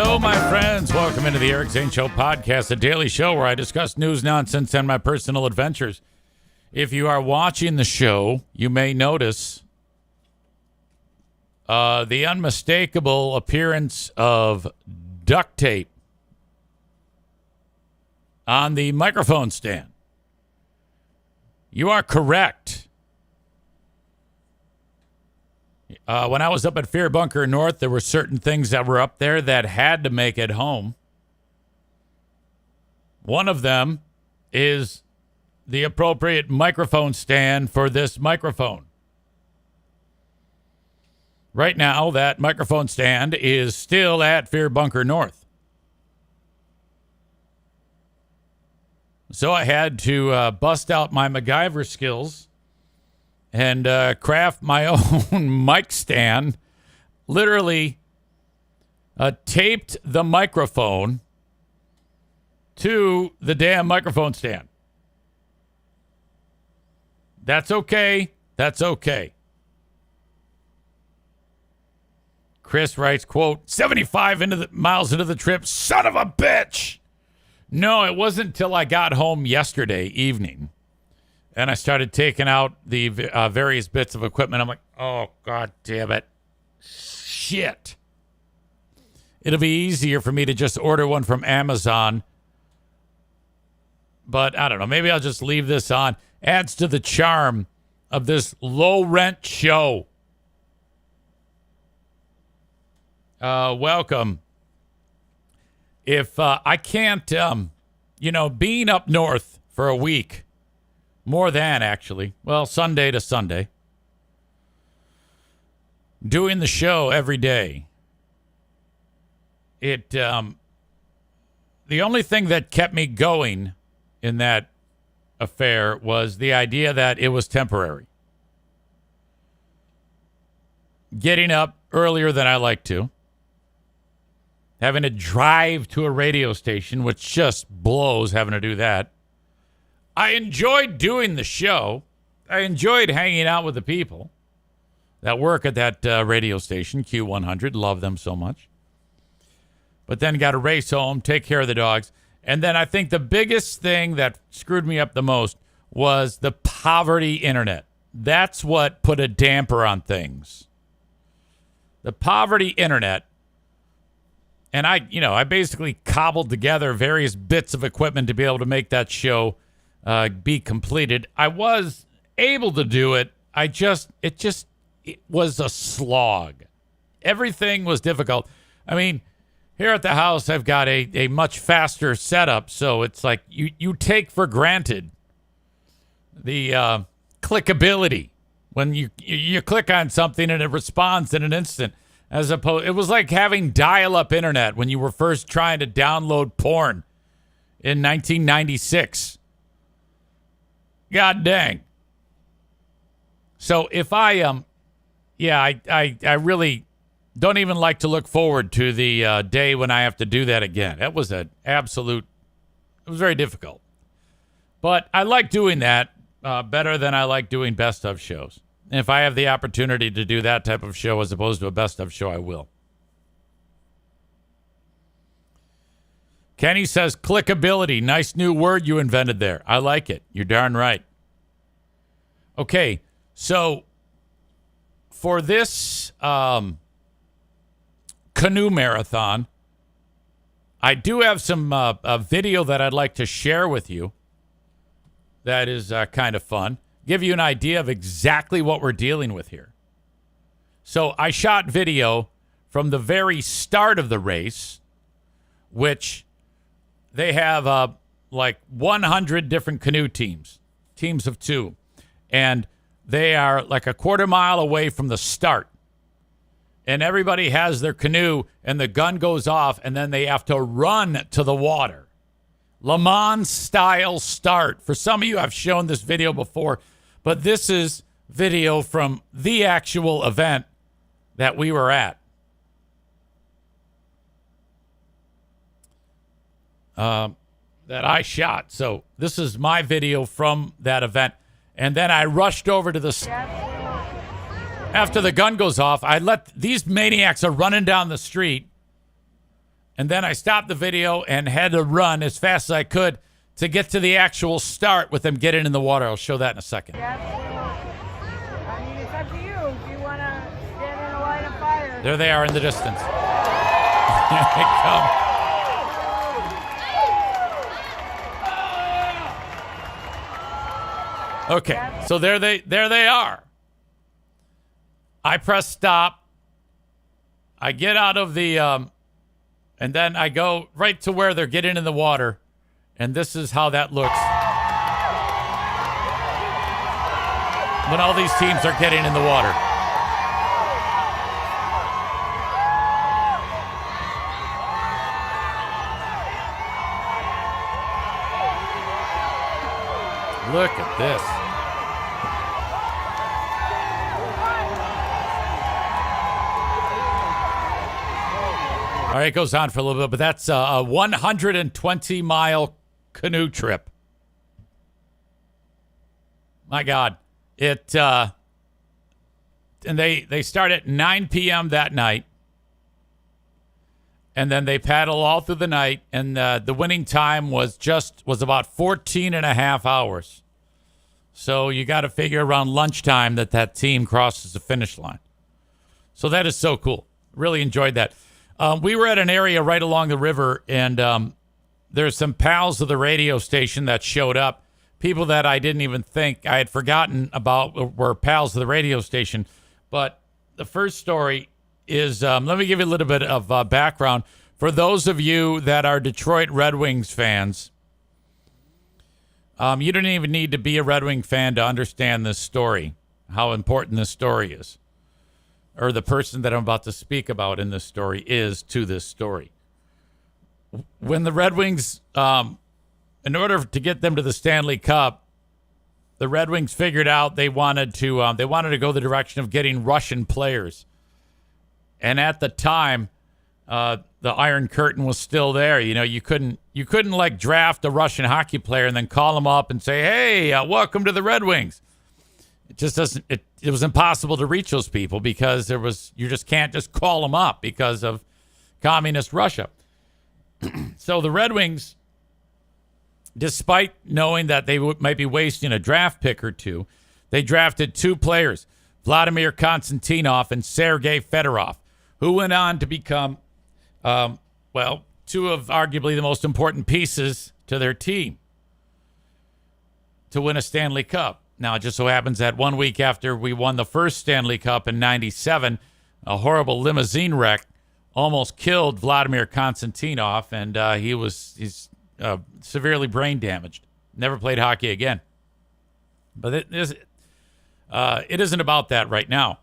Hello, my friends. Welcome into the Eric Zane Show podcast, a daily show where I discuss news, nonsense, and my personal adventures. If you are watching the show, you may notice the unmistakable appearance of duct tape on the microphone stand. You are correct. When I was up at Fear Bunker North, there were certain things that were up there that had to make it home. One of them is the appropriate microphone stand for this microphone. Right now, that microphone stand is still at Fear Bunker North. So I had to bust out my MacGyver skills and craft my own mic stand. Literally taped the microphone to the damn microphone stand. That's okay. That's okay. Chris writes, quote, 75 miles into the trip, son of a bitch. No, it wasn't until I got home yesterday evening and I started taking out the various bits of equipment. I'm like, oh, God damn it. Shit. It'll be easier for me to just order one from Amazon. But I don't know. Maybe I'll just leave this on. Adds to the charm of this low-rent show. Welcome. If I can't, being up north for a week, more than actually, well, Sunday to Sunday, doing the show every day, the only thing that kept me going in that affair was the idea that it was temporary. Getting up earlier than I like to. Having to drive to a radio station, which just blows having to do that. I enjoyed doing the show. I enjoyed hanging out with the people that work at that radio station, Q100. Love them so much. But then got to race home, take care of the dogs. And then I think the biggest thing that screwed me up the most was the poverty internet. That's what put a damper on things. The poverty internet. And I basically cobbled together various bits of equipment to be able to make that show be completed. I was able to do it. It was a slog. Everything was difficult. I mean, here at the house, I've got a much faster setup. So it's like you take for granted the clickability. When you click on something and it responds in an instant. It was like having dial-up internet when you were first trying to download porn in 1996. God dang. So if I really don't even like to look forward to the day when I have to do that again. That was it was very difficult. But I like doing that better than I like doing best of shows. And if I have the opportunity to do that type of show as opposed to a best of show, I will. Kenny says, clickability. Nice new word you invented there. I like it. You're darn right. Okay, so for this canoe marathon, I do have some a video that I'd like to share with you that is kind of fun. Give you an idea of exactly what we're dealing with here. So I shot video from the very start of the race, which they have like 100 different canoe teams of two. And they are like a quarter mile away from the start. And everybody has their canoe and the gun goes off and then they have to run to the water. Le Mans style start. For some of you, I've shown this video before, but this is video from the actual event that we were at. That I shot. So this is my video from that event. And then I rushed over to the... After the gun goes off, I let... These maniacs are running down the street. And then I stopped the video and had to run as fast as I could to get to the actual start with them getting in the water. I'll show that in a second. Yes. I mean, it's up to you. If you want to stand in a line of fire. There they are in the distance. Here they come. Okay, so there they are. I press stop. I get out of the, and then I go right to where they're getting in the water, and this is how that looks when all these teams are getting in the water. Look at this. All right, it goes on for a little bit, but that's a 120-mile canoe trip. My God. And they start at 9 p.m. that night, and then they paddle all through the night, and the winning time was about 14 and a half hours. So you got to figure around lunchtime that team crosses the finish line. So that is so cool. Really enjoyed that. We were at an area right along the river, and there's some pals of the radio station that showed up. People that I didn't even think I had forgotten about were pals of the radio station. But the first story is, let me give you a little bit of background. For those of you that are Detroit Red Wings fans, you don't even need to be a Red Wing fan to understand this story, how important this story is, or the person that I'm about to speak about in this story is to this story. When the Red Wings, in order to get them to the Stanley Cup, the Red Wings figured out they wanted to go the direction of getting Russian players. And at the time, the Iron Curtain was still there. You know, you couldn't like draft a Russian hockey player and then call him up and say, "Hey, welcome to the Red Wings." It just doesn't. It was impossible to reach those people because you just can't just call them up because of communist Russia. So the Red Wings, despite knowing that they might be wasting a draft pick or two, they drafted two players, Vladimir Konstantinov and Sergei Fedorov, who went on to become, two of arguably the most important pieces to their team to win a Stanley Cup. Now, it just so happens that 1 week after we won the first Stanley Cup in '97, a horrible limousine wreck almost killed Vladimir Konstantinov, and he's severely brain damaged. Never played hockey again. But it isn't about that right now.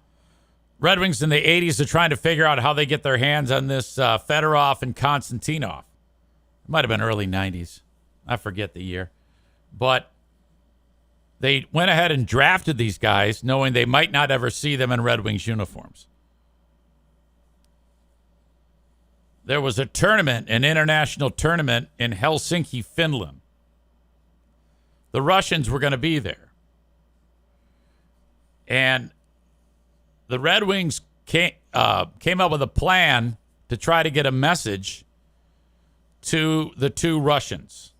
Red Wings in the 80s are trying to figure out how they get their hands on this Fedorov and Konstantinov. It might have been early 90s. I forget the year. But they went ahead and drafted these guys knowing they might not ever see them in Red Wings uniforms. There was a tournament, an international tournament in Helsinki, Finland. The Russians were going to be there. And the Red Wings came up with a plan to try to get a message to the two Russians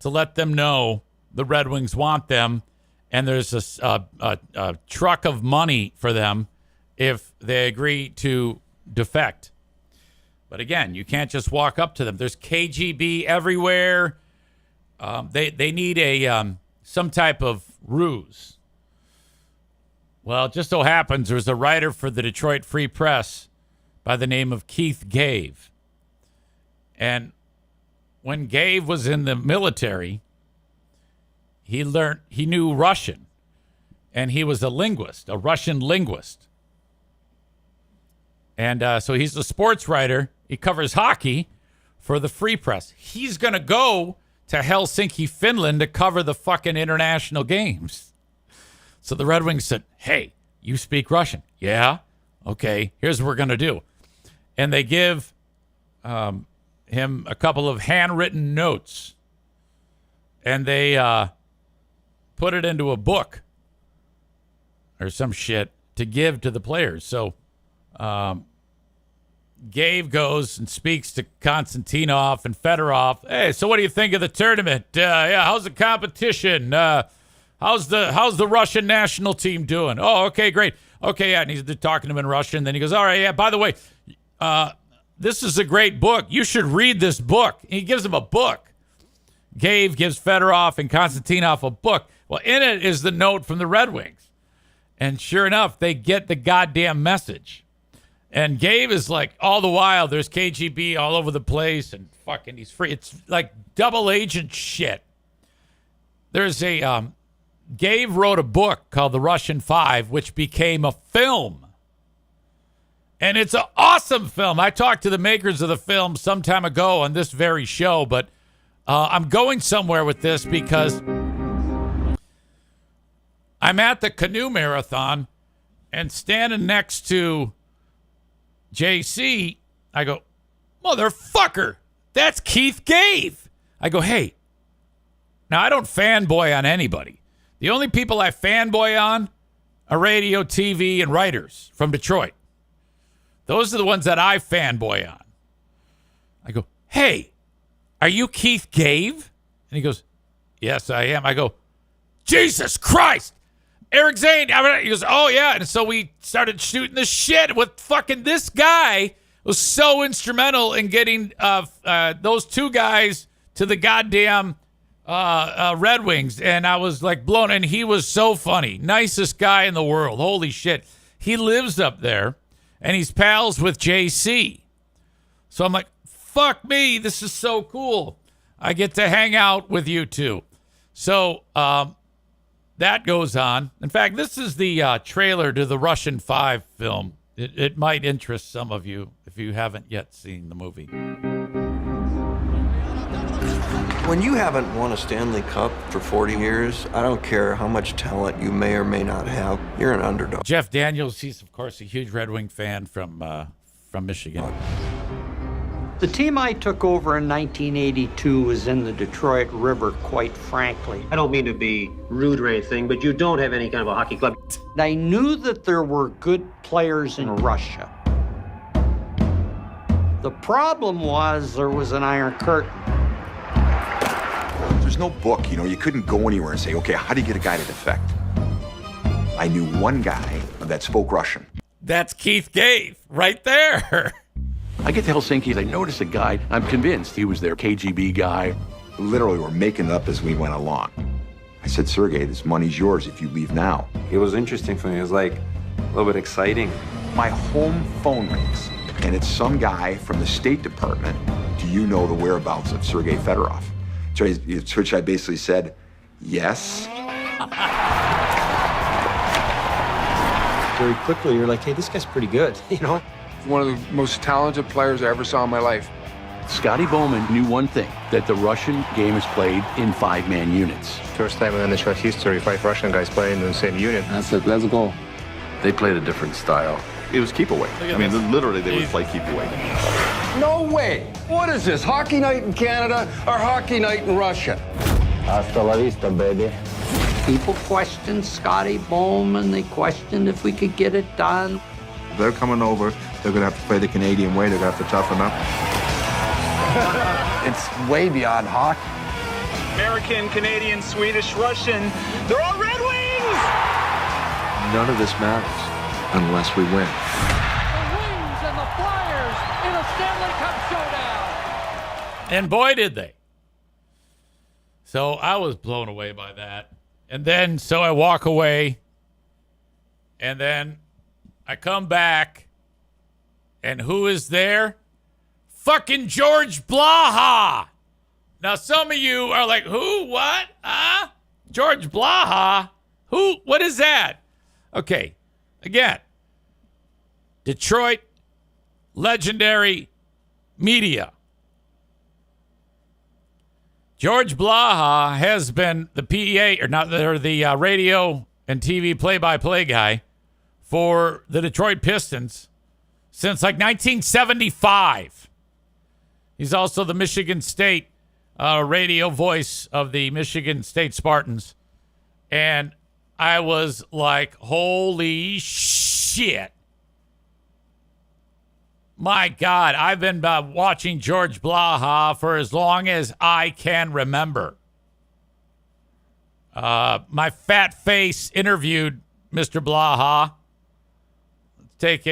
to let them know the Red Wings want them, and there's a truck of money for them if they agree to defect. But again, you can't just walk up to them. There's KGB everywhere. They need some type of ruse. Well, it just so happens there's a writer for the Detroit Free Press by the name of Keith Gave. And when Gave was in the military, he knew Russian. And he was a linguist, a Russian linguist. And so he's a sports writer. He covers hockey for the Free Press. He's going to go to Helsinki, Finland to cover the fucking international games. So the Red Wings said, "Hey, you speak Russian?" "Yeah." "Okay, here's what we're going to do." And they give him a couple of handwritten notes. And they put it into a book or some shit to give to the players. So Gabe goes and speaks to Konstantinov and Fedorov. Hey, so what do you think of the tournament? How's the competition? How's the Russian national team doing? Oh, okay, great. Okay, yeah, and he's talking to him in Russian. Then he goes, all right, yeah, by the way, this is a great book. You should read this book. He gives him a book. Gabe gives Fedorov and Konstantinov a book. Well, in it is the note from the Red Wings. And sure enough, they get the goddamn message. And Gabe is like, all the while, there's KGB all over the place and fucking he's free. It's like double agent shit. There's a, Gabe wrote a book called The Russian Five, which became a film. And it's an awesome film. I talked to the makers of the film some time ago on this very show, but I'm going somewhere with this because I'm at the canoe marathon and standing next to JC, I go, motherfucker, that's Keith Gabe. I go, hey, now I don't fanboy on anybody. The only people I fanboy on are radio, TV, and writers from Detroit. Those are the ones that I fanboy on. I go, hey, are you Keith Gabe? And he goes, yes, I am. I go, Jesus Christ. Eric Zane. He goes, oh, yeah. And so we started shooting the shit with fucking this guy was so instrumental in getting those two guys to the goddamn Red Wings. And I was like blown. And he was so funny. Nicest guy in the world. Holy shit. He lives up there and he's pals with JC. So I'm like, fuck me. This is so cool. I get to hang out with you two. So, that goes on. In fact, this is the trailer to the Russian 5 film. It might interest some of you if you haven't yet seen the movie. When you haven't won a Stanley Cup for 40 years, I don't care how much talent you may or may not have, you're an underdog. Jeff Daniels, he's, of course, a huge Red Wing fan from Michigan. The team I took over in 1982 was in the Detroit River, quite frankly. I don't mean to be rude or anything, but you don't have any kind of a hockey club. I knew that there were good players in Russia. The problem was there was an Iron Curtain. There's no book, you couldn't go anywhere and say, okay, how do you get a guy to defect? I knew one guy that spoke Russian. That's Keith Gabe right there. I get to Helsinki, I notice a guy, I'm convinced he was their KGB guy. Literally, we're making it up as we went along. I said, Sergey, this money's yours if you leave now. It was interesting for me. It was like a little bit exciting. My home phone rings, and it's some guy from the State Department. Do you know the whereabouts of Sergey Fedorov? To which I basically said, yes. Very quickly, you're like, hey, this guy's pretty good, One of the most talented players I ever saw in my life. Scotty Bowman knew one thing, that the Russian game is played in 5-man units. First time in NHL history, 5 Russian guys playing in the same unit. I said, let's go. They played a different style. It was keep away. I mean, literally, they would play keep away. No way. What is this, hockey night in Canada or hockey night in Russia? Hasta la vista, baby. People questioned Scotty Bowman. They questioned if we could get it done. They're coming over. They're going to have to play the Canadian way. They're going to have to toughen up. It's way beyond hockey. American, Canadian, Swedish, Russian. They're all Red Wings! None of this matters unless we win. The Wings and the Flyers in a Stanley Cup showdown. And boy, did they. So I was blown away by that. And then, so I walk away. And then I come back. And who is there? Fucking George Blaha. Now, some of you are like, who? What? Huh? George Blaha? Who? What is that? Okay. Again, Detroit legendary media. George Blaha has been the PEA, or the radio and TV play-by-play guy for the Detroit Pistons since like 1975. He's also the Michigan State radio voice of the Michigan State Spartans. And I was like, holy shit. My God, I've been watching George Blaha for as long as I can remember. My fat face interviewed Mr. Blaha. Let's take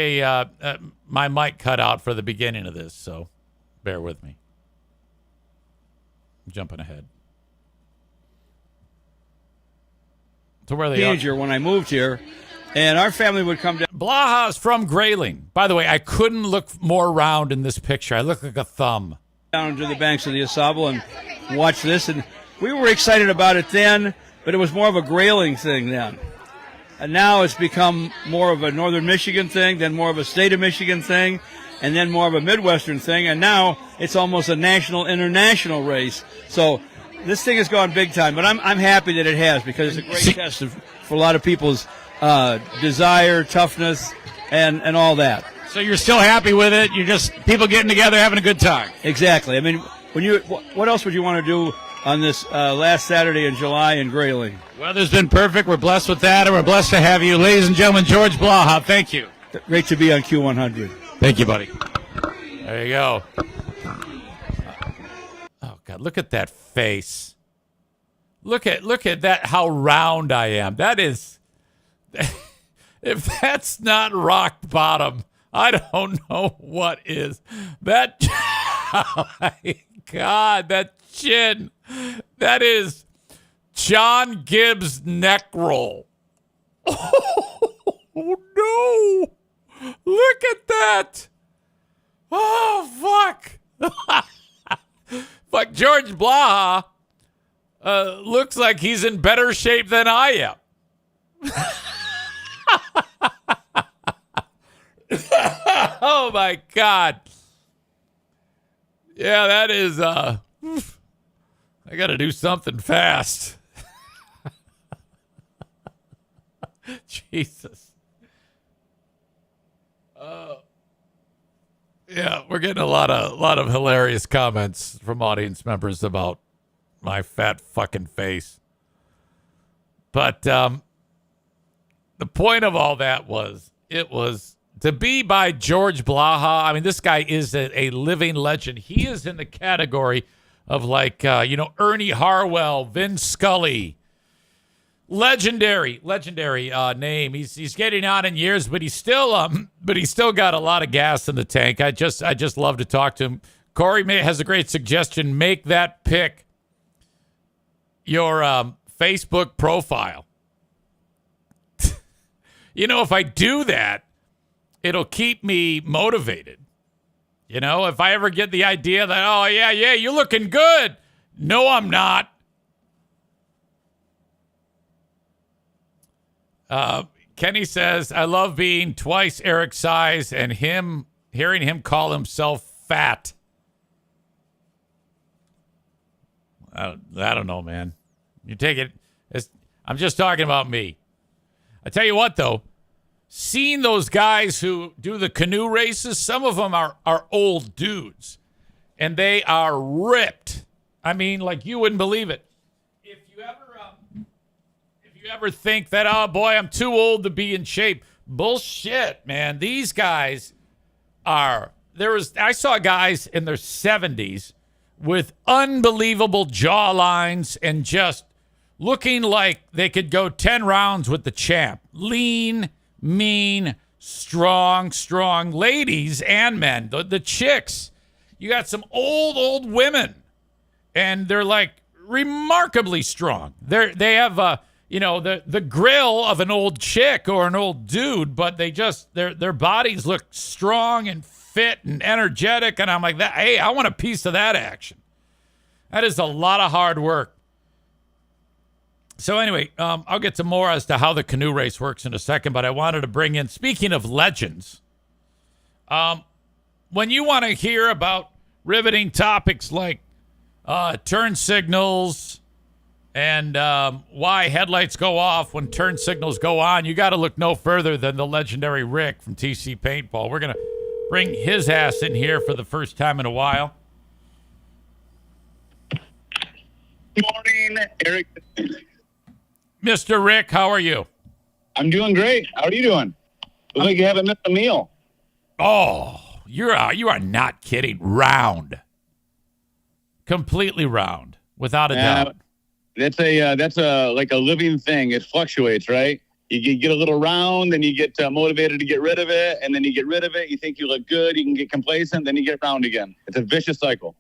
my mic cut out for the beginning of this, so bear with me. I'm jumping ahead. So where they are. When I moved here, and our family would come down. Blaha's from Grayling. By the way, I couldn't look more round in this picture. I look like a thumb. Down to the banks of the Asable and watch this, and we were excited about it then, but it was more of a Grayling thing then. And now it's become more of a Northern Michigan thing, then more of a state of Michigan thing, and then more of a Midwestern thing, and now it's almost a national, international race. So this thing has gone big time, but I'm happy that it has, because it's a great test for a lot of people's desire, toughness, and all that. So you're still happy with it? You're just people getting together, having a good time. Exactly. I mean, what else would you want to do on this last Saturday in July in Grayling? Weather's been perfect. We're blessed with that, and we're blessed to have you, ladies and gentlemen. George Blaha, thank you. Great to be on Q100. Thank you, buddy. There you go. Oh God, look at that face. Look at that. How round I am. That is. If that's not rock bottom, I don't know what is. That, oh my God, that chin. That is John Gibbs' neck roll. Oh, no. Look at that. Oh, fuck. Fuck, George Blaha looks like he's in better shape than I am. Oh my God. Yeah, that is I gotta do something fast. Jesus. Yeah, we're getting a lot of hilarious comments from audience members about my fat fucking face. But the point of all that was, it was to be by George Blaha. I mean, this guy is a living legend. He is in the category of like, Ernie Harwell, Vin Scully. Legendary name. He's getting on in years, but he's still got a lot of gas in the tank. I just love to talk to him. Corey has a great suggestion. Make that pick your Facebook profile. If I do that, it'll keep me motivated. If I ever get the idea that, oh, yeah, you're looking good. No, I'm not. Kenny says, I love being twice Eric's size and hearing him call himself fat. I don't know, man. You take it. I'm just talking about me. I tell you what, though, seeing those guys who do the canoe races, some of them are old dudes, and they are ripped. I mean, like you wouldn't believe it. If you ever think that, oh boy, I'm too old to be in shape, bullshit, man. These guys are. I saw guys in their 70s with unbelievable jawlines and just looking like they could go 10 rounds with the champ. Lean, mean, strong ladies and men. The chicks, you got some old women, and they're like remarkably strong. They have the grill of an old chick or an old dude, but they just their bodies look strong and fit and energetic, and I'm like, that. Hey, I want a piece of that action. That is a lot of hard work. So anyway, I'll get to more as to how the canoe race works in a second, but I wanted to bring in, speaking of legends, when you want to hear about riveting topics like turn signals and why headlights go off when turn signals go on, you got to look no further than the legendary Rick from TC Paintball. We're going to bring his ass in here for the first time in a while. Good morning, Eric. Mr. Rick, how are you? I'm doing great. How are you doing? Looks like you haven't missed a meal. Oh, You are not kidding. Round. Completely round, without a doubt. That's a like a living thing. It fluctuates, right? You get a little round, then you get motivated to get rid of it, and then you get rid of it. You think you look good, you can get complacent, then you get round again. It's a vicious cycle.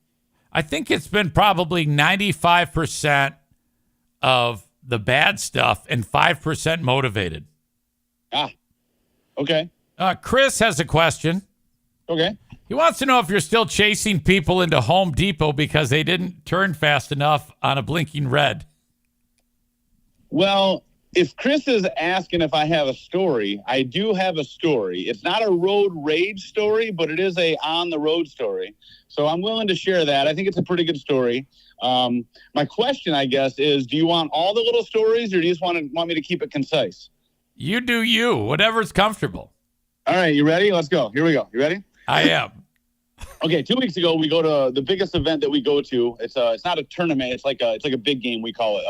I think it's been probably 95% of the bad stuff and 5% motivated. Okay. Chris has a question. Okay. He wants to know if you're still chasing people into Home Depot because they didn't turn fast enough on a blinking red. Well, if Chris is asking if I have a story, I do have a story. It's not a road rage story, but it is a on the road story. So I'm willing to share that. I think it's a pretty good story. My question, I guess, is do you want all the little stories or do you just want me to keep it concise? You do you, whatever's comfortable. All right, you ready? Let's go. Here we go. You ready? I am. Okay, 2 weeks ago we go to the biggest event that we go to. It's not a tournament. It's like a big game, we call it.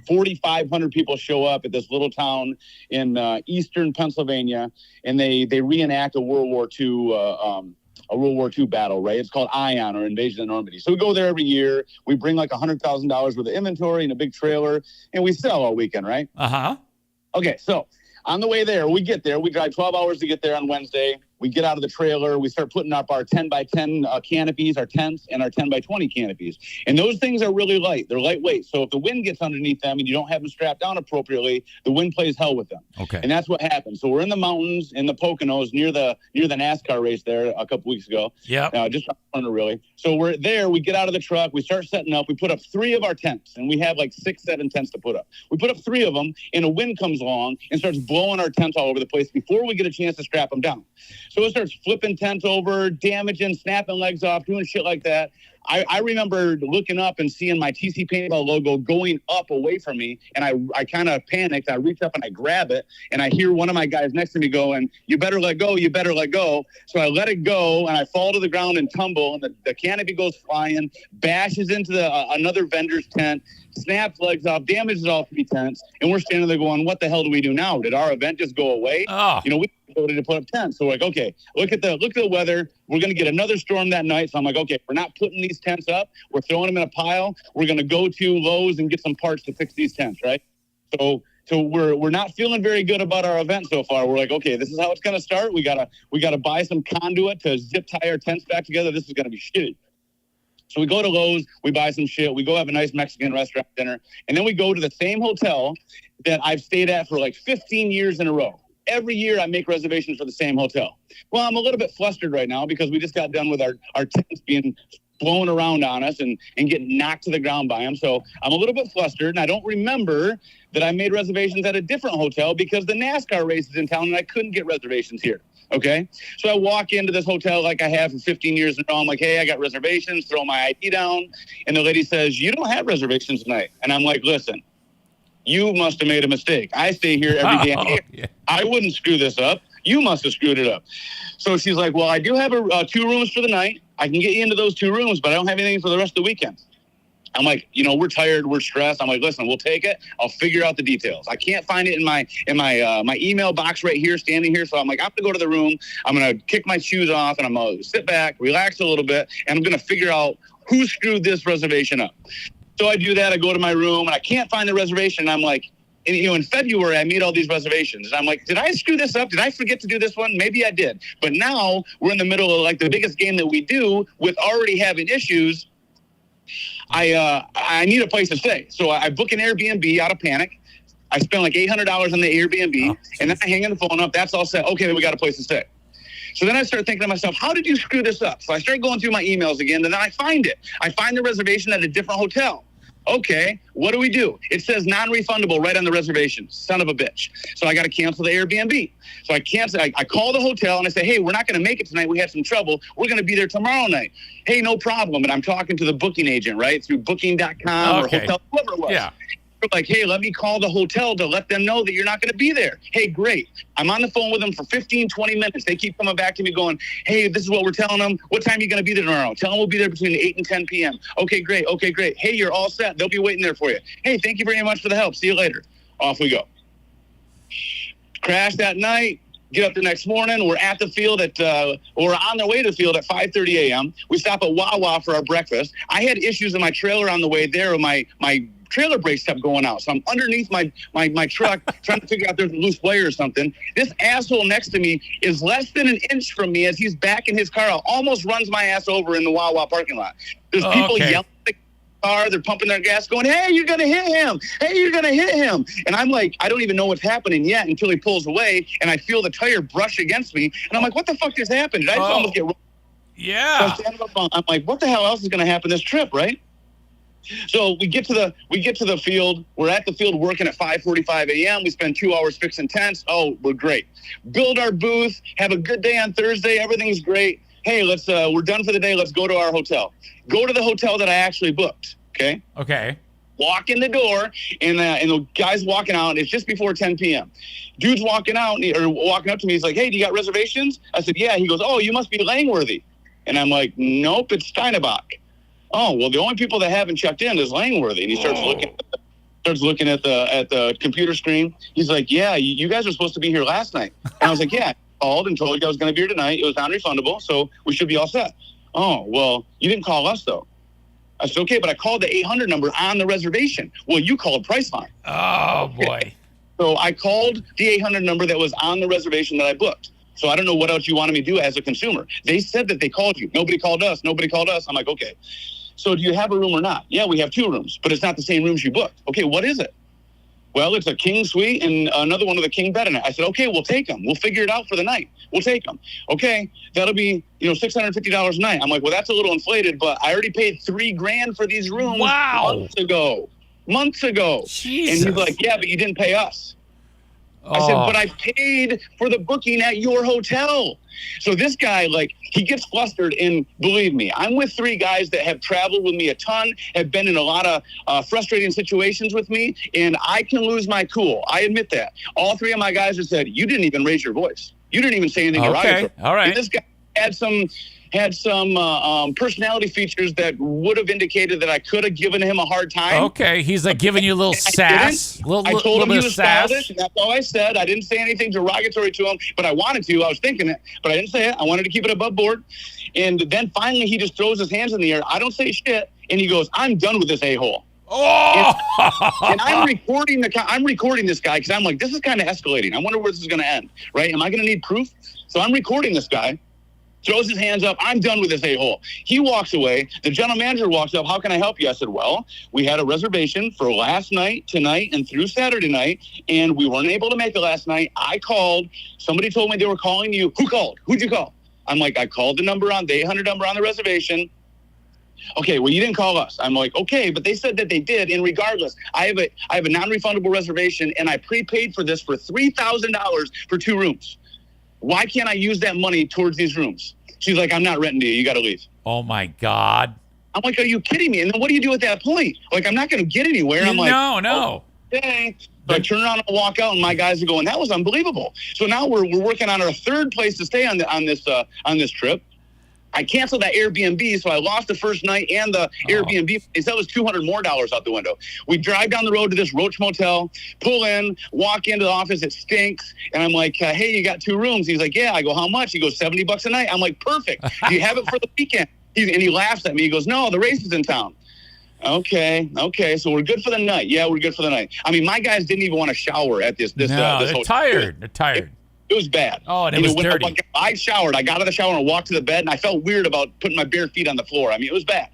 4,500 people show up at this little town in eastern Pennsylvania, and they reenact a World War II battle, right? It's called Ion, or Invasion of Normandy. So we go there every year. We bring like $100,000 worth of inventory in a big trailer, and we sell all weekend, right? Uh-huh. Okay, so on the way there, we get there. We drive 12 hours to get there on Wednesday. We get out of the trailer. We start putting up our 10 by 10 canopies, our tents, and our 10 by 20 canopies. And those things are really light. They're lightweight. So if the wind gets underneath them and you don't have them strapped down appropriately, the wind plays hell with them. Okay. And that's what happens. So we're in the mountains, in the Poconos, near the NASCAR race there a couple weeks ago. Yeah. Just around the corner, really. So we're there. We get out of the truck. We start setting up. We put up 3 of our tents, and we have like 6, 7 tents to put up. We put up 3 of them, and a wind comes along and starts blowing our tents all over the place before we get a chance to strap them down. So it starts flipping tents over, damaging, snapping legs off, doing shit like that. I remember looking up and seeing my TC Paintball logo going up away from me, and I kind of panicked. I reach up and I grab it, and I hear one of my guys next to me going, "You better let go, you better let go." So I let it go, and I fall to the ground and tumble, and the canopy goes flying, bashes into another vendor's tent, snaps legs off, damages all 3 tents, and we're standing there going, "What the hell do we do now? Did our event just go away?" Oh. We ability to put up tents. So we're like, okay, look at the weather. We're going to get another storm that night. So I'm like, okay, we're not putting these tents up. We're throwing them in a pile. We're going to go to Lowe's and get some parts to fix these tents, right? So we're not feeling very good about our event so far. We're like, okay, this is how it's going to start. We gotta buy some conduit to zip tie our tents back together. This is going to be shitty. So we go to Lowe's, we buy some shit, we go have a nice Mexican restaurant dinner, and then we go to the same hotel that I've stayed at for like 15 years in a row. Every year I make reservations for the same hotel. Well, I'm a little bit flustered right now because we just got done with our tents being blown around on us and getting knocked to the ground by them. So I'm a little bit flustered, and I don't remember that I made reservations at a different hotel because the NASCAR race is in town and I couldn't get reservations here. Okay. So I walk into this hotel like I have for 15 years in a row. I'm like, hey, I got reservations, throw my ID down. And the lady says, you don't have reservations tonight. And I'm like, listen, you must have made a mistake. I stay here every day. Yeah. I wouldn't screw this up. You must have screwed it up. So she's like, well, I do have 2 rooms for the night. I can get you into those 2 rooms, but I don't have anything for the rest of the weekend. I'm like, we're tired, we're stressed. I'm like, listen, we'll take it. I'll figure out the details. I can't find it in my email box right here, standing here. So I'm like, I'm gonna go to the room. I'm gonna kick my shoes off, and I'm gonna sit back, relax a little bit, and I'm gonna figure out who screwed this reservation up. So I do that. I go to my room, and I can't find the reservation. And I'm like, in February, I made all these reservations. And I'm like, did I screw this up? Did I forget to do this one? Maybe I did. But now we're in the middle of like the biggest game that we do with already having issues. I need a place to stay. So I book an Airbnb out of panic. I spend like $800 on the Airbnb, and then I hang the phone up. That's all set. Okay, then we got a place to stay. So then I start thinking to myself, how did you screw this up? So I start going through my emails again, and then I find it. I find the reservation at a different hotel. Okay, what do? It says non-refundable right on the reservation. Son of a bitch. So I got to cancel the Airbnb. So I cancel. I call the hotel and I say, hey, we're not going to make it tonight. We had some trouble. We're going to be there tomorrow night. Hey, no problem. And I'm talking to the booking agent, right? Through booking.com or hotel, whoever it was. Yeah. Like, hey, let me call the hotel to let them know that you're not going to be there. Hey, great. I'm on the phone with them for 15, 20 minutes. They keep coming back to me going, hey, this is what we're telling them. What time are you going to be there tomorrow? Tell them we'll be there between 8 and 10 p.m. Okay, great. Hey, you're all set. They'll be waiting there for you. Hey, thank you very much for the help. See you later. Off we go. Crash that night. Get up the next morning. We're at the field we're on the way to the field at 5:30 a.m. We stop at Wawa for our breakfast. I had issues in my trailer on the way there. My trailer brakes kept going out. So I'm underneath my truck trying to figure out if there's a loose wire or something. This asshole next to me is less than an inch from me as he's backing his car out. Almost runs my ass over in the Wawa parking lot. There's people yelling at the car. They're pumping their gas going, hey, you're going to hit him. Hey, you're going to hit him. And I'm like, I don't even know what's happening yet until he pulls away and I feel the tire brush against me. And I'm like, what the fuck just happened? Did I just almost get... Yeah. So I'm like, what the hell else is going to happen this trip, right? So we get to the field. We're at the field working at 5:45 a.m. We spend 2 hours fixing tents. Oh, we're great. Build our booth. Have a good day on Thursday. Everything's great. Hey, we're done for the day. Let's go to our hotel. Go to the hotel that I actually booked. Okay. Okay. Walk in the door, and the guy's walking out. It's just before 10 p.m. Dude's walking out or walking up to me. He's like, hey, do you got reservations? I said, yeah. He goes, oh, you must be Langworthy. And I'm like, nope, it's Steinebach. Oh, well, the only people that haven't checked in is Langworthy. And he starts looking at the computer screen. He's like, yeah, you guys were supposed to be here last night. And I was like, yeah, I called and told you I was going to be here tonight. It was non-refundable, so we should be all set. Oh, well, you didn't call us, though. I said, okay, but I called the 800 number on the reservation. Well, you called Priceline. Oh, boy. So I called the 800 number that was on the reservation that I booked. So I don't know what else you wanted me to do as a consumer. They said that they called you. Nobody called us. I'm like, okay. So do you have a room or not? Yeah, we have 2 rooms, but it's not the same rooms you booked. Okay, what is it? Well, it's a king suite and another one with a king bed in it. I said, okay, we'll take them. We'll figure it out for the night. We'll take them. Okay, that'll be $650 a night. I'm like, well, that's a little inflated, but I already paid $3,000 for these rooms months ago. Jesus. And he's like, yeah, but you didn't pay us. I said, but I paid for the booking at your hotel. So this guy, he gets flustered, and believe me, I'm with 3 guys that have traveled with me a ton, have been in a lot of frustrating situations with me, and I can lose my cool. I admit that. All 3 of my guys have said, you didn't even raise your voice. You didn't even say anything derogatory. All right. And this guy had some personality features that would have indicated that I could have given him a hard time. Okay, he's giving you a little sass. I told him he was childish, and that's all I said. I didn't say anything derogatory to him, but I wanted to. I was thinking it, but I didn't say it. I wanted to keep it above board. And then finally he just throws his hands in the air. I don't say shit, and he goes, I'm done with this a-hole. Oh! And I'm recording this guy because I'm like, this is kind of escalating. I wonder where this is going to end, right? Am I going to need proof? So I'm recording this guy. Throws his hands up. I'm done with this a-hole. He walks away. The general manager walks up. How can I help you? I said, well, we had a reservation for last night, tonight, and through Saturday night, and we weren't able to make it last night. I called. Somebody told me they were calling you. Who called? Who'd you call? I'm like, I called the 800 number on the reservation. Okay, well, you didn't call us. I'm like, okay, but they said that they did. And regardless, I have a non-refundable reservation, and I prepaid for this for $3,000 for 2 rooms. Why can't I use that money towards these rooms? She's like, I'm not renting to you. You got to leave. Oh, my God. I'm like, are you kidding me? And then what do you do at that point? I'm not going to get anywhere. I'm like, no. Okay. So I turn around and walk out, and my guys are going, that was unbelievable. So now we're working on our 3rd place to stay on this trip. I canceled that Airbnb, so I lost the first night and the Airbnb. That was $200 more out the window. We drive down the road to this Roach Motel, pull in, walk into the office. It stinks. And I'm like, hey, you got 2 rooms? He's like, yeah. I go, how much? He goes, $70 a night. I'm like, perfect. Do you have it for the weekend? And he laughs at me. He goes, no, the race is in town. Okay. So we're good for the night. Yeah, we're good for the night. I mean, my guys didn't even want to shower at this they're tired. They're tired. It was bad. Oh, and it was dirty. I showered. I got out of the shower and walked to the bed, and I felt weird about putting my bare feet on the floor. I mean, it was bad,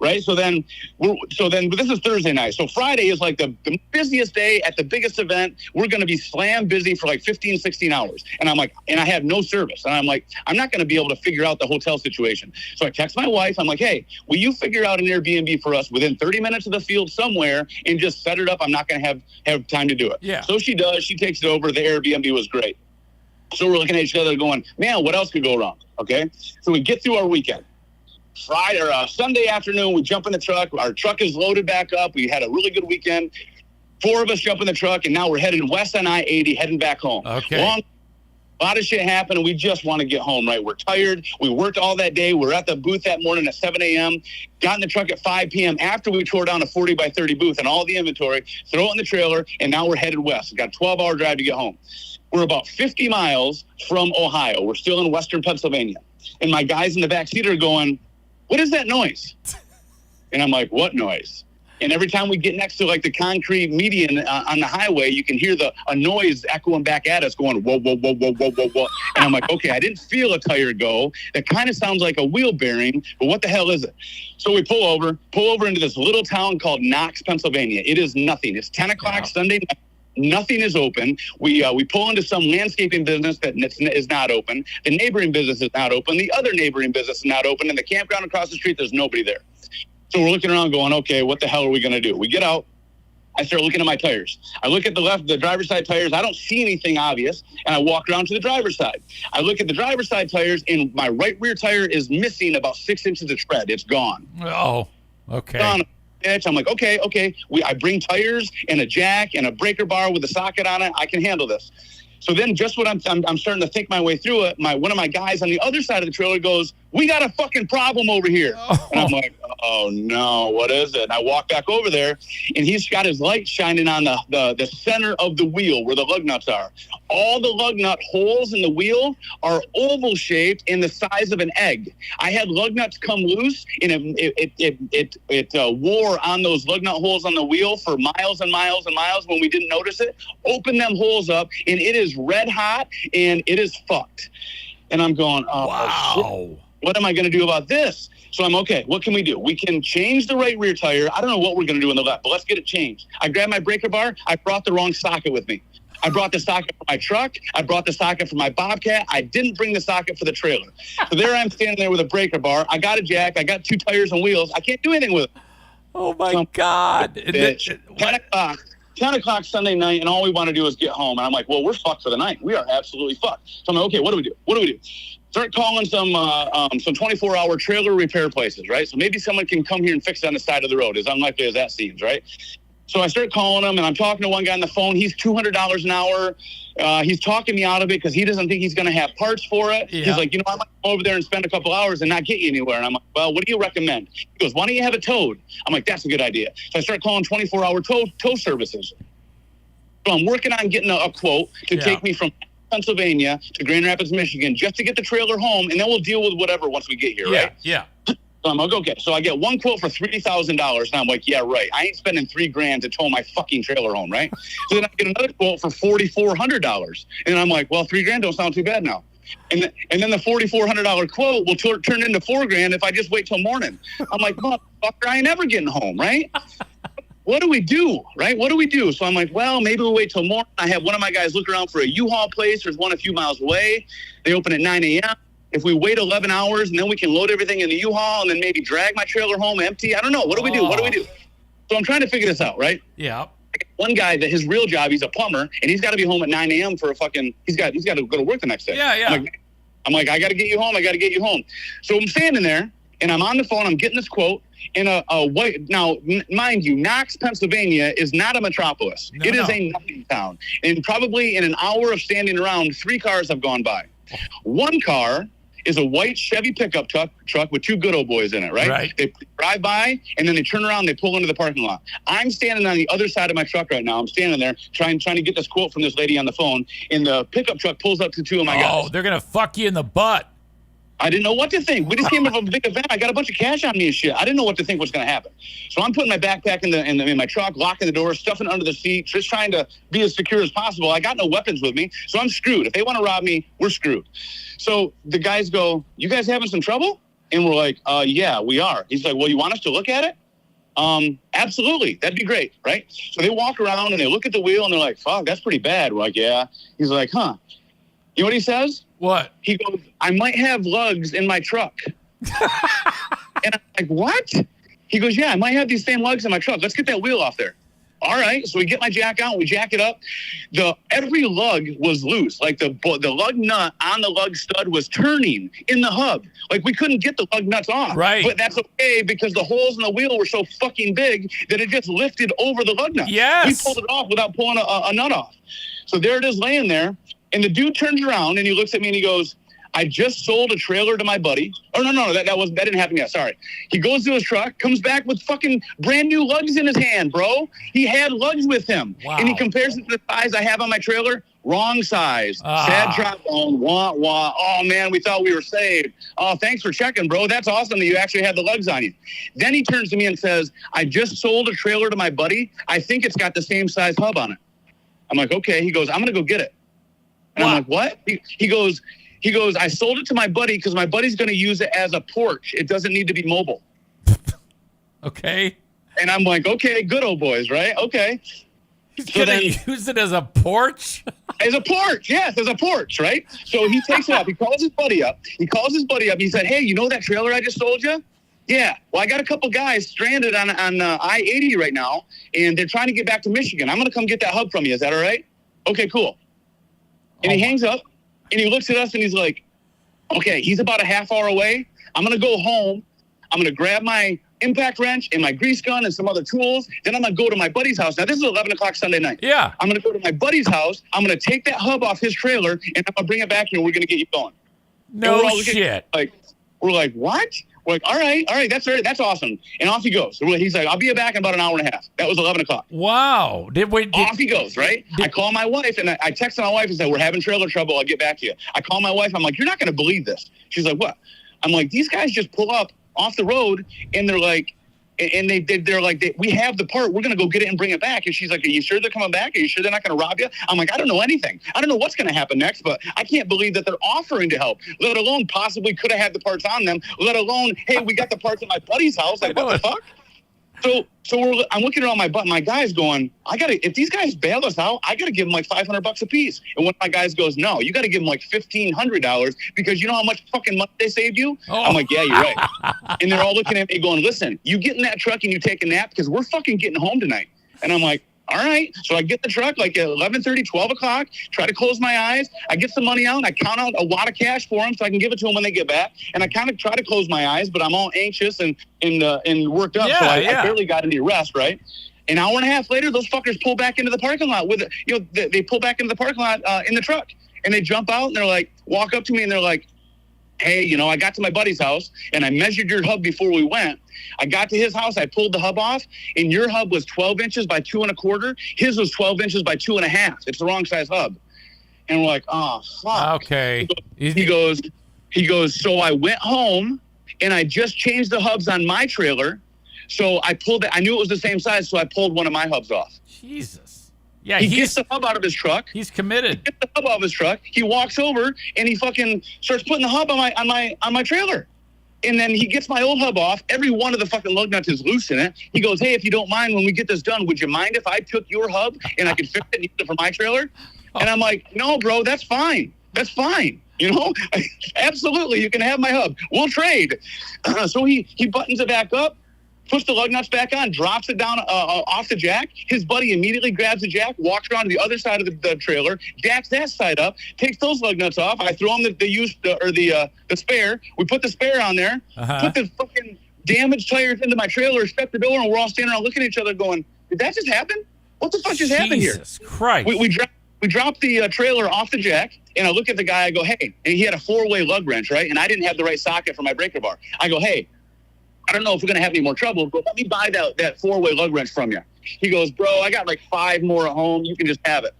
right? So then but this is Thursday night. So Friday is the busiest day at the biggest event. We're going to be slam busy for 15, 16 hours. And I'm like, and I have no service. And I'm like, I'm not going to be able to figure out the hotel situation. So I text my wife. I'm like, hey, will you figure out an Airbnb for us within 30 minutes of the field somewhere and just set it up? I'm not going to have time to do it. Yeah. So she does. She takes it over. The Airbnb was great. So we're looking at each other going, man, what else could go wrong? Okay. So we get through our weekend. Friday or Sunday afternoon, we jump in the truck. Our truck is loaded back up. We had a really good weekend. 4 of us jump in the truck, and now we're heading west on I-80, heading back home. Okay. A lot of shit happened, and we just want to get home, right? We're tired. We worked all that day. We were at the booth that morning at 7 a.m., got in the truck at 5 p.m. after we tore down a 40 by 30 booth and all the inventory, throw it in the trailer, and now we're headed west. We've got a 12-hour drive to get home. We're about 50 miles from Ohio. We're still in western Pennsylvania. And my guys in the back seat are going, what is that noise? And I'm like, what noise? And every time we get next to like the concrete median on the highway, you can hear a noise echoing back at us going, whoa, whoa, whoa, whoa, whoa, whoa, whoa. And I'm like, okay, I didn't feel a tire go. That kind of sounds like a wheel bearing, but what the hell is it? So we pull over into this little town called Knox, Pennsylvania. It is nothing. It's 10 o'clock Sunday night. Nothing is open. We pull into some landscaping business that is not open. The neighboring business is not open. The other neighboring business is not open. And the campground across the street, there's nobody there. So we're looking around going, okay, what the hell are we going to do? We get out. I start looking at my tires. I look at the driver's side tires. I don't see anything obvious. And I walk around to the driver's side. I look at the driver's side tires, and my right rear tire is missing about 6 inches of tread. It's gone. Oh, okay. Gone. I'm like, okay. I bring tires and a jack and a breaker bar with a socket on it. I can handle this. So then just what I'm starting to think my way through it, one of my guys on the other side of the trailer goes, we got a fucking problem over here. Oh. And I'm like, oh no, what is it? And I walk back over there, and he's got his light shining on the center of the wheel where the lug nuts are. All the lug nut holes in the wheel are oval shaped in the size of an egg. I had lug nuts come loose, and it wore on those lug nut holes on the wheel for miles and miles and miles when we didn't notice it. Open them holes up, and it is red hot, and it is fucked. And I'm going, oh, wow. Shit. What am I going to do about this? So I'm okay. What can we do? We can change the right rear tire. I don't know what we're going to do in the left, but let's get it changed. I grabbed my breaker bar. I brought the wrong socket with me. I brought the socket for my truck. I brought the socket for my Bobcat. I didn't bring the socket for the trailer. So there I'm standing there with a breaker bar. I got a jack. I got 2 tires and wheels. I can't do anything with it. Oh, my God. 10 o'clock Sunday night, and all we want to do is get home. And I'm like, well, we're fucked for the night. We are absolutely fucked. So I'm like, okay, what do we do? Start calling some 24-hour trailer repair places, right? So maybe someone can come here and fix it on the side of the road, as unlikely as that seems, right? So I start calling them, and I'm talking to one guy on the phone. He's $200 an hour. He's talking me out of it because he doesn't think he's going to have parts for it. Yeah. He's like, I might go over there and spend a couple hours and not get you anywhere. And I'm like, well, what do you recommend? He goes, why don't you have it towed? I'm like, that's a good idea. So I start calling 24-hour tow services. So I'm working on getting a quote to take me from Pennsylvania to Grand Rapids, Michigan, just to get the trailer home, and then we'll deal with whatever once we get here, right? Yeah. So I'm like, okay. So I get one quote for $3,000, and I'm like, yeah, right. I ain't spending $3,000 to tow my fucking trailer home, right? So then I get another quote for $4,400, and I'm like, well, $3,000 don't sound too bad now. And then the $4,400 quote will turn into $4,000 if I just wait till morning. I'm like, motherfucker, I ain't ever getting home, right? What do we do, right? What do we do? So I'm like, well, maybe we'll wait till morning. I have one of my guys look around for a U-Haul place. There's one a few miles away. They open at 9 a.m. If we wait 11 hours, and then we can load everything in the U-Haul and then maybe drag my trailer home empty. I don't know. What do we do? So I'm trying to figure this out, right? Yeah. One guy that his real job, he's a plumber, and he's got to be home at 9 a.m. for he's got to go to work the next day. Yeah. I'm like, I got to get you home. So I'm standing there, and I'm on the phone. I'm getting this quote. In a white, now, mind you, Knox, Pennsylvania is not a metropolis. It is a nothing town. And probably in an hour of standing around, 3 cars have gone by. One car is a white Chevy pickup truck with 2 good old boys in it, right? They drive by, and then they turn around, and they pull into the parking lot. I'm standing on the other side of my truck right now. I'm standing there trying to get this quote from this lady on the phone, and the pickup truck pulls up to 2 of my guys. Oh, they're going to fuck you in the butt. I didn't know what to think. We just came from a big event. I got a bunch of cash on me and shit. I didn't know what to think was going to happen. So I'm putting my backpack in my truck, locking the door, stuffing it under the seat, just trying to be as secure as possible. I got no weapons with me, so I'm screwed. If they want to rob me, we're screwed. So the guys go, you guys having some trouble? And we're like, yeah, we are. He's like, well, you want us to look at it? Absolutely. That'd be great, right? So they walk around and they look at the wheel and they're like, fuck, that's pretty bad. We're like, yeah. He's like, huh. You know what he says? What? He goes, I might have lugs in my truck. And I'm like, what? He goes, yeah, I might have these same lugs in my truck. Let's get that wheel off there. All right. So we get my jack out. We jack it up. Every lug was loose. Like the lug nut on the lug stud was turning in the hub. Like we couldn't get the lug nuts off. Right. But that's okay because the holes in the wheel were so fucking big that it just lifted over the lug nut. Yes. We pulled it off without pulling a nut off. So there it is laying there. And the dude turns around and he looks at me and he goes, I just sold a trailer to my buddy. Oh, no, that didn't happen yet. Sorry. He goes to his truck, comes back with fucking brand new lugs in his hand, bro. He had lugs with him. Wow. And he compares it to the size I have on my trailer. Wrong size. Sad drop bone. Wah, wah. Oh, man, we thought we were saved. Oh, thanks for checking, bro. That's awesome that you actually had the lugs on you. Then he turns to me and says, I just sold a trailer to my buddy. I think it's got the same size hub on it. I'm like, okay. He goes, I'm going to go get it. And I'm like, what? He goes, I sold it to my buddy because my buddy's going to use it as a porch. It doesn't need to be mobile. Okay. And I'm like, okay, good old boys, right? Okay. He's going to use it as a porch? As a porch, yes, as a porch, right? So he takes it up. He calls his buddy up. He said, hey, you know that trailer I just sold you? Yeah. Well, I got a couple guys stranded on I-80 right now, and they're trying to get back to Michigan. I'm going to come get that hub from you. Is that all right? Okay, cool. And he hangs up, and he looks at us, and he's like, okay, he's about a half hour away. I'm going to go home. I'm going to grab my impact wrench and my grease gun and some other tools. Then I'm going to go to my buddy's house. Now, this is 11 o'clock Sunday night. Yeah. I'm going to go to my buddy's house. I'm going to take that hub off his trailer, and I'm going to bring it back here, and we're going to get you going. No shit. We're like, what? We're like, all right, that's awesome. And off he goes. He's like, I'll be back in about an hour and a half. That was 11 o'clock. Wow. Off he goes, right? I call my wife, and I text my wife and say, we're having trailer trouble. I'll get back to you. I call my wife. I'm like, you're not going to believe this. She's like, what? I'm like, these guys just pull up off the road, and they're like, they're like, we have the part. We're going to go get it and bring it back. And she's like, are you sure they're coming back? Are you sure they're not going to rob you? I'm like, I don't know anything. I don't know what's going to happen next, but I can't believe that they're offering to help, let alone possibly could have had the parts on them, let alone, hey, we got the parts at my buddy's house. Like, what the fuck? So I'm looking at all my guys going, if these guys bail us out, I got to give them like $500 a piece. And one of my guys goes, no, you got to give them like $1,500 because you know how much fucking money they saved you? Oh. I'm like, yeah, you're right. And they're all looking at me going, listen, you get in that truck and you take a nap because we're fucking getting home tonight. And I'm like, all right. So I get the truck like at 11:30, 12 o'clock, try to close my eyes. I get some money out and I count out a lot of cash for them so I can give it to them when they get back. And I kind of try to close my eyes, but I'm all anxious and worked up. Yeah, so I barely got any rest, right? An hour and a half later, those fuckers pull back into the parking lot with it. They pull back into the parking lot in the truck and they jump out and they're like, walk up to me and they're like, hey, I got to my buddy's house and I measured your hub before we went. I got to his house. I pulled the hub off and your hub was 12 inches by 2 1/4. His was 12 inches by 2 1/2. It's the wrong size hub. And we're like, oh, fuck. Okay. He goes, so I went home and I just changed the hubs on my trailer. So I pulled it. I knew it was the same size. So I pulled one of my hubs off. Jesus. Yeah, he gets the hub out of his truck. He's committed. He gets the hub out of his truck. He walks over and he fucking starts putting the hub on my trailer. And then he gets my old hub off. Every one of the fucking lug nuts is loose in it. He goes, hey, if you don't mind, when we get this done, would you mind if I took your hub and I could fix it and use it for my trailer? Oh. And I'm like, no, bro, that's fine. That's fine. Absolutely, you can have my hub. We'll trade. So he buttons it back up, puts the lug nuts back on, drops it down off the jack. His buddy immediately grabs the jack, walks around to the other side of the trailer, jacks that side up, takes those lug nuts off. I throw him the spare. We put the spare on there, put the fucking damaged tires into my trailer, shut the door, and we're all standing around looking at each other going, did that just happen? What the fuck just happened here? Jesus Christ. We dropped the trailer off the jack, and I look at the guy, I go, hey, and he had a 4-way lug wrench, right? And I didn't have the right socket for my breaker bar. I go, hey, I don't know if we're going to have any more trouble, but let me buy that 4-way lug wrench from you. He goes, bro, I got like 5 more at home. You can just have it.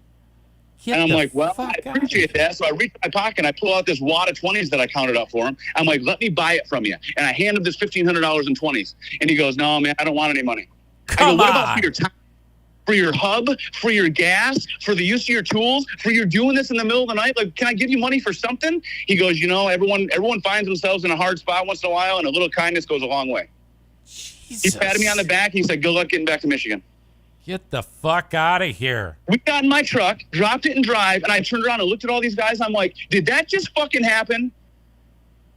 And I'm like, well, I appreciate that. So I reach in my pocket and I pull out this wad of 20s that I counted up for him. I'm like, let me buy it from you. And I hand him this $1,500 in 20s. And he goes, no, man, I don't want any money. I go, what about for your time? For your hub, for your gas, for the use of your tools, for your doing this in the middle of the night? Like, can I give you money for something? He goes, everyone finds themselves in a hard spot once in a while, and a little kindness goes a long way. Jesus. He patted me on the back. He said, good luck getting back to Michigan. Get the fuck out of here. We got in my truck, dropped it in drive, and I turned around and looked at all these guys. I'm like, did that just fucking happen?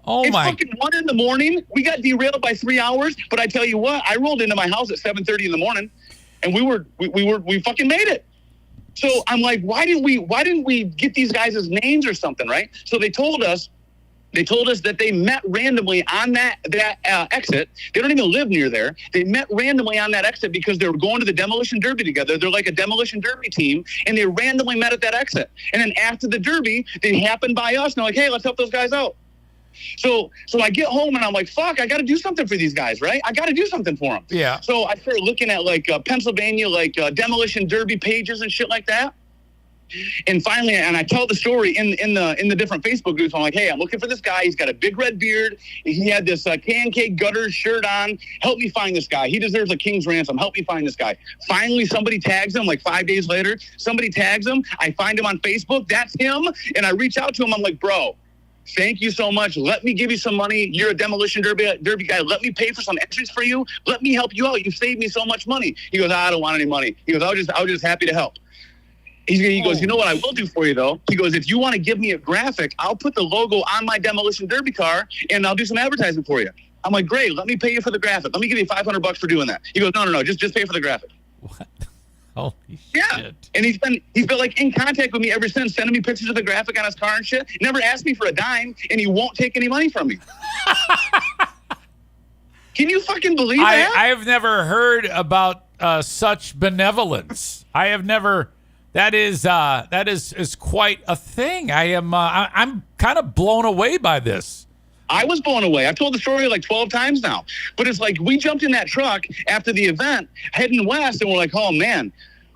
Oh, it's fucking 1 a.m. We got derailed by 3 hours, but I tell you what, I rolled into my house at 7:30 in the morning. And we fucking made it. So I'm like, why didn't we get these guys' names or something, right? So they told us They told us that they met randomly on that exit. They don't even live near there. They met randomly on that exit because they were going to the Demolition Derby together. They're like a Demolition Derby team, and they randomly met at that exit. And then after the Derby, they happened by us, and they're like, hey, let's help those guys out. So I get home, and I'm like, fuck, I got to do something for these guys, right? I got to do something for them. Yeah. So I started looking at, like, Pennsylvania, like, Demolition Derby pages and shit like that. And finally, and I tell the story in the different Facebook groups. I'm like, hey, I'm looking for this guy. He's got a big red beard. He had this K&K Gutters shirt on. Help me find this guy. He deserves a king's ransom. Help me find this guy. Finally, somebody tags him like 5 days later. Somebody tags him. I find him on Facebook. That's him. And I reach out to him. I'm like, bro, thank you so much. Let me give you some money. You're a Demolition Derby guy. Let me pay for some entries for you. Let me help you out. You saved me so much money. He goes, I don't want any money. He goes, I was just happy to help. He goes, you know what I will do for you, though? He goes, if you want to give me a graphic, I'll put the logo on my Demolition Derby car, and I'll do some advertising for you. I'm like, great, let me pay you for the graphic. Let me give you $500 for doing that. He goes, no, just pay for the graphic. What? Holy yeah. shit. And he's been like in contact with me ever since, sending me pictures of the graphic on his car and shit. Never asked me for a dime, and he won't take any money from me. Can you fucking believe that? I have never heard about such benevolence. I have never... That is quite a thing. I'm kind of blown away by this. I was blown away. I've told the story like 12 times now. But it's like we jumped in that truck after the event, heading west, and we're like, oh, man,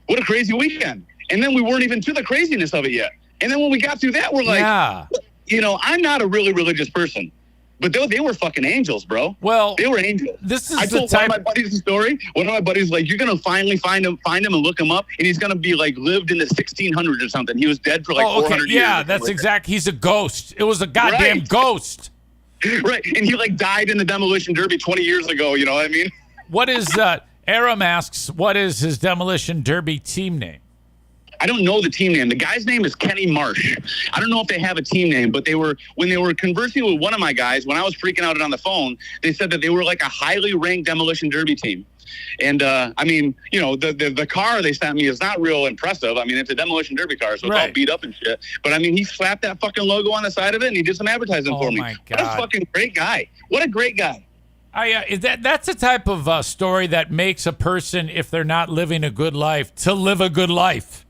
what a crazy weekend. And then we weren't even to the craziness of it yet. And then when we got through that, we're like, I'm not a really religious person. But they were fucking angels, bro. Well, they were angels. I told one of my buddies the story. One of my buddies like, you're gonna finally find him and look him up, and he's gonna be like lived in the 1600s or something. He was dead for like 400 years. Yeah, that's exact. He's a ghost. It was a goddamn ghost. Right, and he like died in the Demolition Derby 20 years ago. You know what I mean? What is Aram asks? What is his Demolition Derby team name? I don't know the team name. The guy's name is Kenny Marsh. I don't know if they have a team name, but when they were conversing with one of my guys, when I was freaking out on the phone, they said that they were like a highly ranked Demolition Derby team. And, I mean, you know, the car they sent me is not real impressive. I mean, it's a Demolition Derby car, so it's all beat up and shit. But, I mean, he slapped that fucking logo on the side of it, and he did some advertising for me. My God. What a fucking great guy. What a great guy. That's a type of story that makes a person, if they're not living a good life, to live a good life.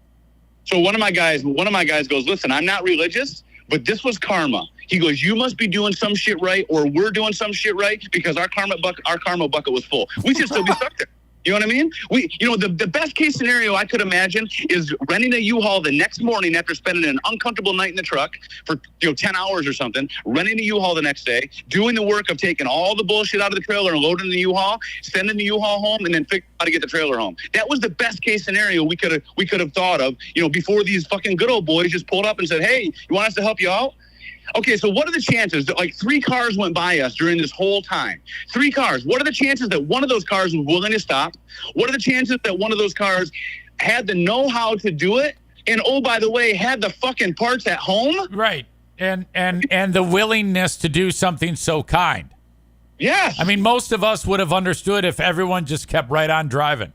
So one of my guys goes, listen, I'm not religious, but this was karma. He goes, you must be doing some shit right, or we're doing some shit right, because our karma bucket was full. We should still be stuck there. You know what I mean? The best case scenario I could imagine is renting a U-Haul the next morning after spending an uncomfortable night in the truck for 10 hours or something, renting a U-Haul the next day, doing the work of taking all the bullshit out of the trailer and loading the U-Haul, sending the U-Haul home, and then figuring out how to get the trailer home. That was the best case scenario we could have thought of, before these fucking good old boys just pulled up and said, hey, you want us to help you out? Okay, so what are the chances that like 3 cars went by us during this whole time? 3 cars. What are the chances that one of those cars was willing to stop? What are the chances that one of those cars had the know-how to do it? And oh, by the way, had the fucking parts at home? Right. And the willingness to do something so kind. Yes. I mean, most of us would have understood if everyone just kept right on driving.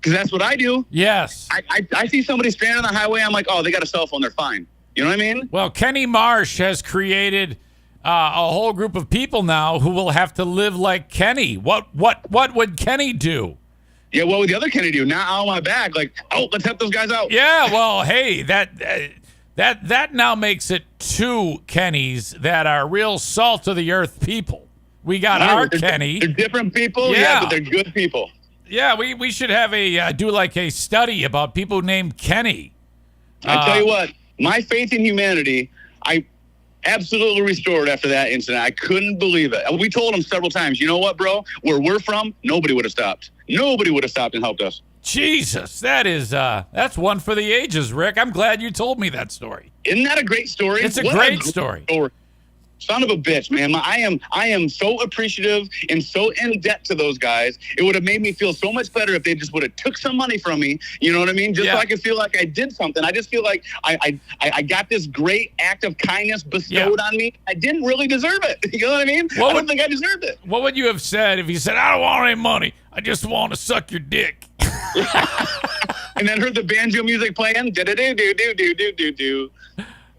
Because that's what I do. Yes. I see somebody stranded on the highway. I'm like, oh, they got a cell phone. They're fine. You know what I mean? Well, Kenny Marsh has created a whole group of people now who will have to live like Kenny. What would Kenny do? Yeah, what would the other Kenny do? Now on my back, like, oh, let's help those guys out. Yeah, well, hey, that now makes it 2 Kennys that are real salt of the earth people. We got our Kenny. They're different people, yeah, but they're good people. Yeah, we should have do like a study about people named Kenny. I tell you what. My faith in humanity, I absolutely restored after that incident. I couldn't believe it. And we told him several times, you know what, bro? Where we're from, nobody would have stopped. Nobody would have stopped and helped us. Jesus, that's one for the ages, Rick. I'm glad you told me that story. Isn't that a great story? It's a great story. Son of a bitch, man. I am so appreciative and so in debt to those guys. It would have made me feel so much better if they just would have took some money from me. You know what I mean? Just so I could feel like I did something. I just feel like I got this great act of kindness bestowed on me. I didn't really deserve it. You know what I mean? I don't think I deserved it. What would you have said if you said, I don't want any money. I just want to suck your dick. And then heard the banjo music playing. Do-do-do-do-do-do-do-do.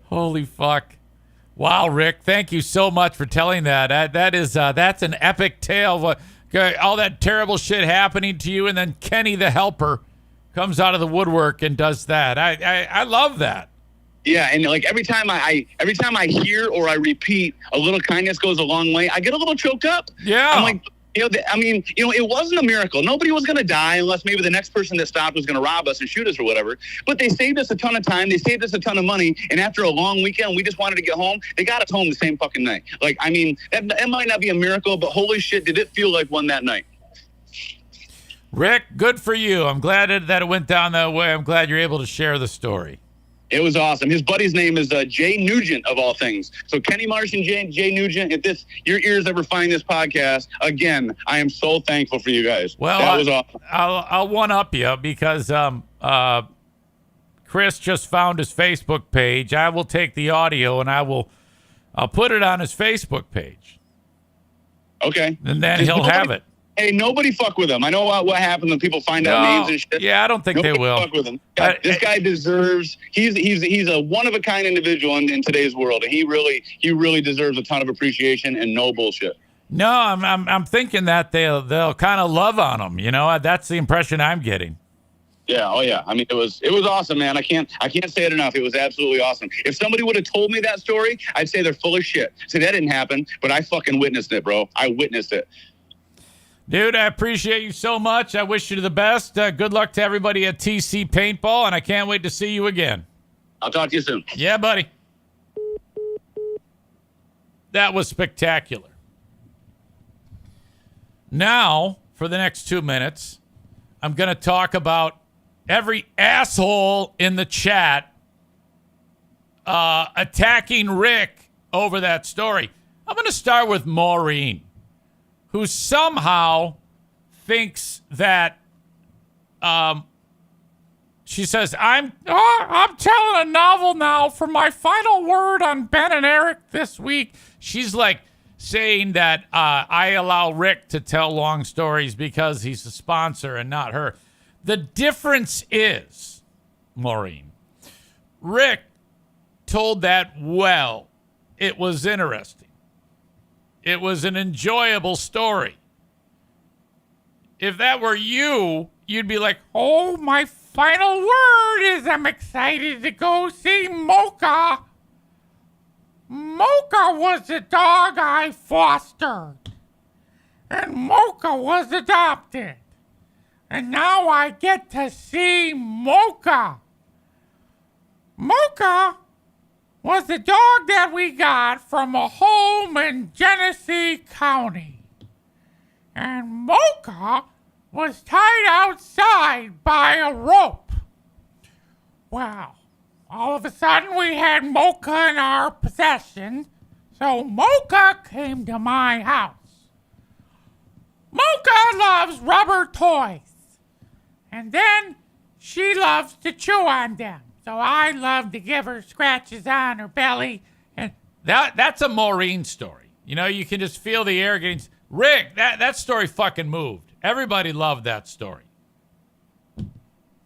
Holy fuck. Wow, Rick, thank you so much for telling that. That's an epic tale of all that terrible shit happening to you, and then Kenny the helper comes out of the woodwork and does that. I love that. Yeah, and like every time I hear or I repeat, a little kindness goes a long way. I get a little choked up. Yeah. I'm like, it wasn't a miracle. Nobody was going to die unless maybe the next person that stopped was going to rob us and shoot us or whatever. But they saved us a ton of time. They saved us a ton of money. And after a long weekend, we just wanted to get home. They got us home the same fucking night. Like, I mean, that might not be a miracle, but holy shit, did it feel like one that night. Rick, good for you. I'm glad that it went down that way. I'm glad you're able to share the story. It was awesome. His buddy's name is Jay Nugent, of all things. So Kenny Marsh and Jay Nugent, if your ears ever find this podcast, again, I am so thankful for you guys. Well, that was awesome. I'll one-up you because Chris just found his Facebook page. I will take the audio and I'll put it on his Facebook page. Okay. And then he'll have it. Hey, nobody fuck with him. I know what happens when people find out names and shit. Yeah, I don't think nobody they will. Fuck with him. This guy deserves. He's a one-of-a-kind individual in today's world, and he really deserves a ton of appreciation and no bullshit. No, I'm thinking that they'll kind of love on him. You know, that's the impression I'm getting. Yeah. Oh yeah. I mean, it was awesome, man. I can't say it enough. It was absolutely awesome. If somebody would have told me that story, I'd say they're full of shit. So that didn't happen, but I fucking witnessed it, bro. I witnessed it. Dude, I appreciate you so much. I wish you the best. Good luck to everybody at TC Paintball, and I can't wait to see you again. I'll talk to you soon. Yeah, buddy. That was spectacular. Now, for the next 2 minutes, I'm going to talk about every asshole in the chat attacking Rick over that story. I'm going to start with Maureen, who somehow thinks that she says, I'm telling a novel now for my final word on Ben and Eric this week. She's like saying that I allow Rick to tell long stories because he's a sponsor and not her. The difference is, Maureen, Rick told that well. It was interesting. It was an enjoyable story. If that were you, you'd be like, oh, my final word is I'm excited to go see Mocha. Mocha was a dog I fostered. And Mocha was adopted. And now I get to see Mocha. Mocha was the dog that we got from a home in Genesee County. And Mocha was tied outside by a rope. Well, all of a sudden we had Mocha in our possession, so Mocha came to my house. Mocha loves rubber toys, and then she loves to chew on them. So I love to give her scratches on her belly. And that's a Maureen story. You know, you can just feel the air getting... Rick, that story fucking moved. Everybody loved that story.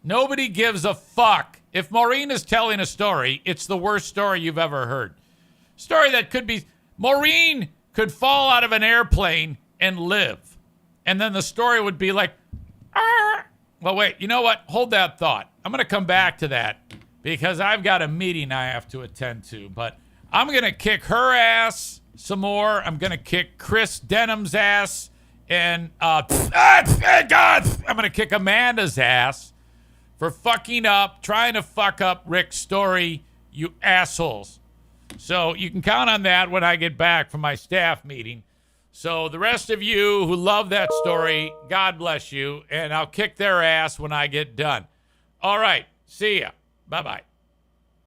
Nobody gives a fuck. If Maureen is telling a story, it's the worst story you've ever heard. Story that could be... Maureen could fall out of an airplane and live. And then the story would be like... Well, wait, you know what? Hold that thought. I'm going to come back to that because I've got a meeting I have to attend to. But I'm going to kick her ass some more. I'm going to kick Chris Denham's ass. And I'm going to kick Amanda's ass for fucking up, trying to fuck up Rick's story, you assholes. So you can count on that when I get back from my staff meeting. So the rest of you who love that story, God bless you. And I'll kick their ass when I get done. All right. See ya. Bye-bye.